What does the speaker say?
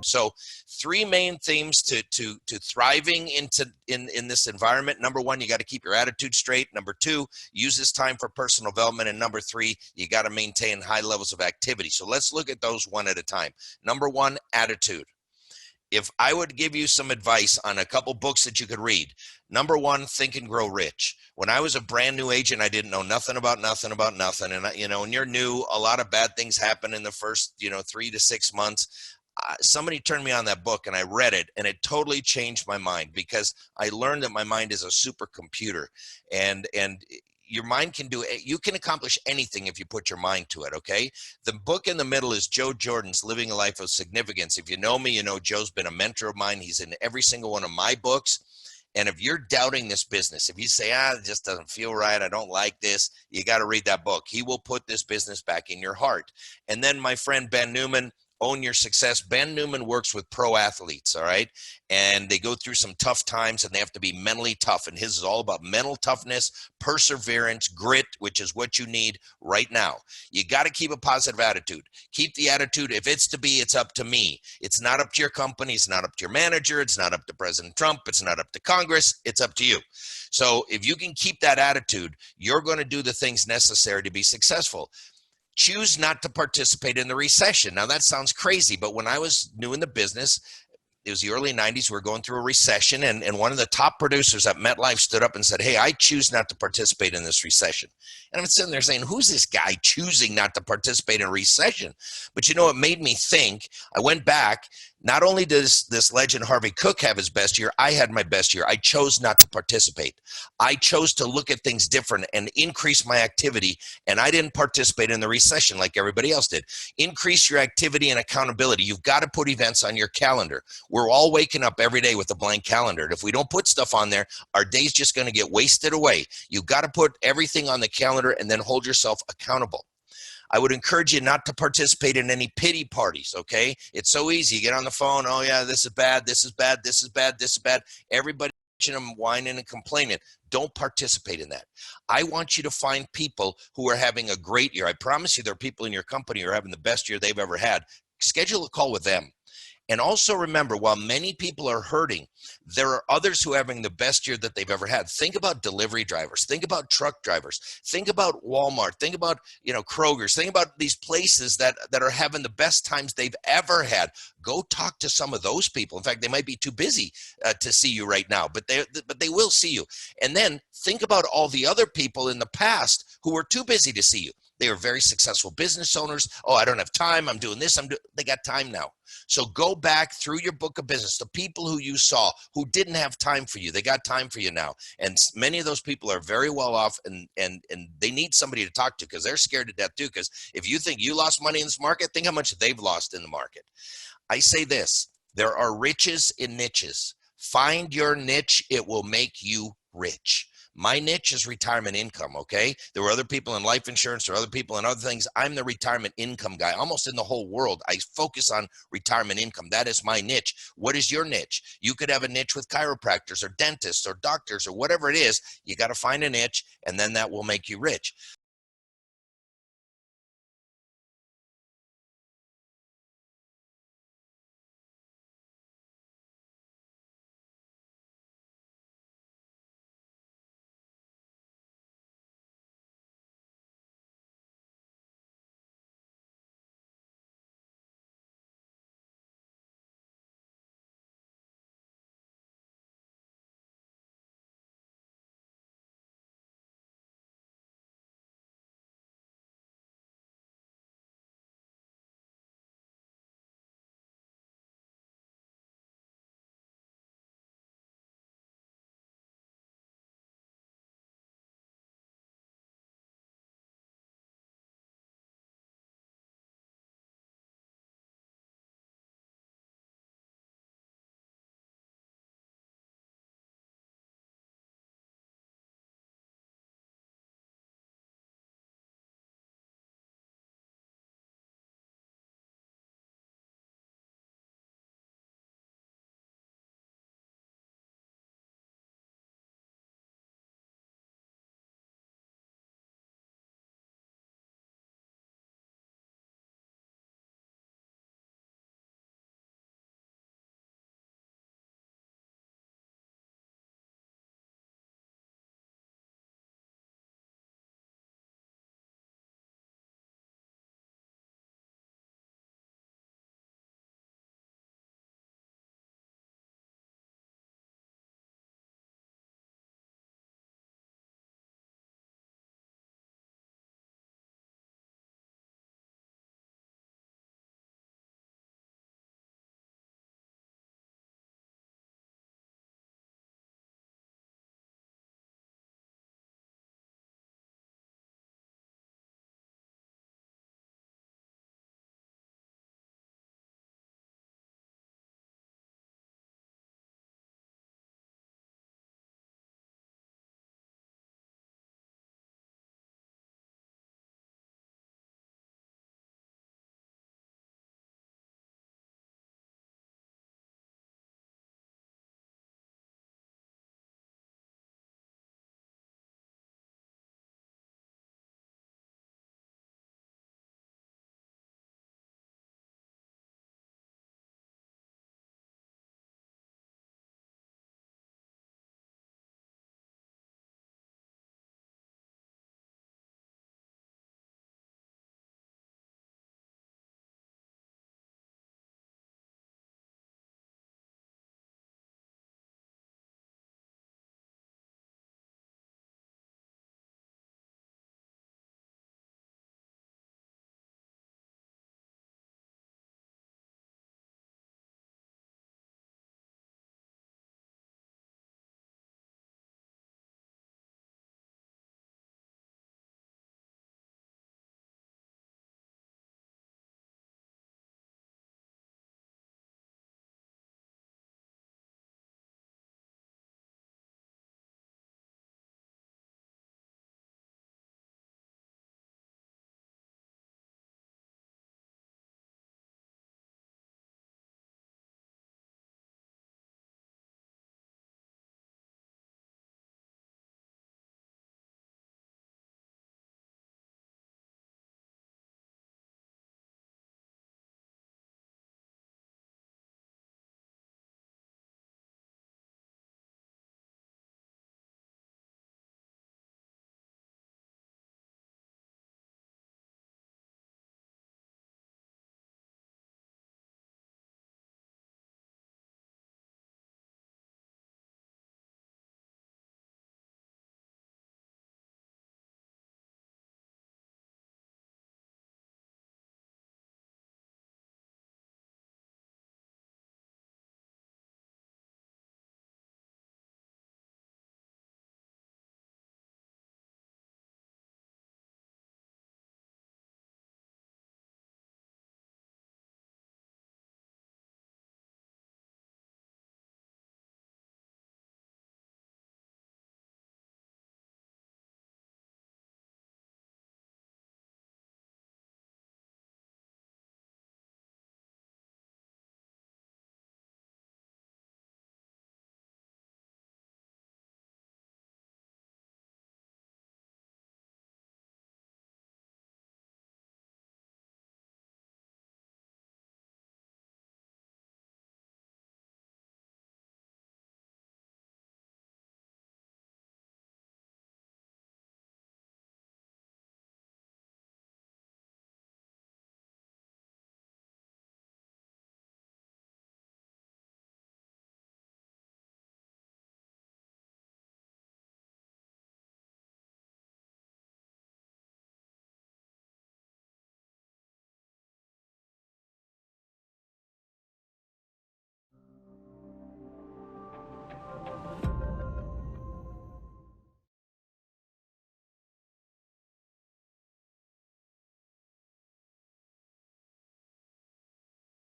So three main themes to thriving in this environment. Number one, you got to keep your attitude straight. Number two, use this time for personal development. And number three, you got to maintain high levels of activity. So let's look at those one at a time. Number one, attitude. If I would give you some advice on a couple books that you could read, number one, Think and Grow Rich. When I was a brand new agent, I didn't know nothing about nothing. And, when you're new, a lot of bad things happen in the first, 3 to 6 months. Somebody turned me on that book and I read it, and it totally changed my mind because I learned that my mind is a supercomputer, and your mind you can accomplish anything if you put your mind to it. Okay. The book in the middle is Joe Jordan's Living a Life of Significance. If you know me, you know Joe's been a mentor of mine. He's in every single one of my books. And if you're doubting this business, if you say, it just doesn't feel right, I don't like this, you got to read that book. He will put this business back in your heart. And then my friend Ben Newman, Own Your Success. Ben Newman works with pro athletes, all right? And they go through some tough times and they have to be mentally tough. And his is all about mental toughness, perseverance, grit, which is what you need right now. You got to keep a positive attitude. Keep the attitude, if it's to be, it's up to me. It's not up to your company. It's not up to your manager. It's not up to President Trump. It's not up to Congress. It's up to you. So if you can keep that attitude, you're going to do the things necessary to be successful. Choose not to participate in the recession. Now that sounds crazy, but when I was new in the business, it was the early 90s, we were going through a recession, and one of the top producers at MetLife stood up and said, hey, I choose not to participate in this recession. And I'm sitting there saying, who's this guy choosing not to participate in a recession? But it made me think. I went back. Not only does this legend Harvey Cook have his best year, I had my best year. I chose not to participate. I chose to look at things different and increase my activity, and I didn't participate in the recession like everybody else did. Increase your activity and accountability. You've got to put events on your calendar. We're all waking up every day with a blank calendar. And if we don't put stuff on there, our day's just going to get wasted away. You've got to put everything on the calendar and then hold yourself accountable. I would encourage you not to participate in any pity parties, okay? It's so easy. You get on the phone, oh yeah, this is bad, this is bad, this is bad, this is bad. Everybody whining and complaining. Don't participate in that. I want you to find people who are having a great year. I promise you there are people in your company who are having the best year they've ever had. Schedule a call with them. And also remember, while many people are hurting, there are others who are having the best year that they've ever had. Think about delivery drivers. Think about truck drivers. Think about Walmart. Think about, Kroger's. Think about these places that are having the best times they've ever had. Go talk to some of those people. In fact, they might be too busy to see you right now, but they will see you. And then think about all the other people in the past who were too busy to see you. They are very successful business owners. Oh, I don't have time. I'm doing this. They got time now. So go back through your book of business. The people who you saw who didn't have time for you, they got time for you now. And many of those people are very well off, and they need somebody to talk to because they're scared to death too. Because if you think you lost money in this market, think how much they've lost in the market. I say this, there are riches in niches. Find your niche. It will make you rich. My niche is retirement income, okay? There were other people in life insurance, there are other people in other things. I'm the retirement income guy. Almost in the whole world, I focus on retirement income. That is my niche. What is your niche? You could have a niche with chiropractors or dentists or doctors or whatever it is. You got to find a niche, and then that will make you rich.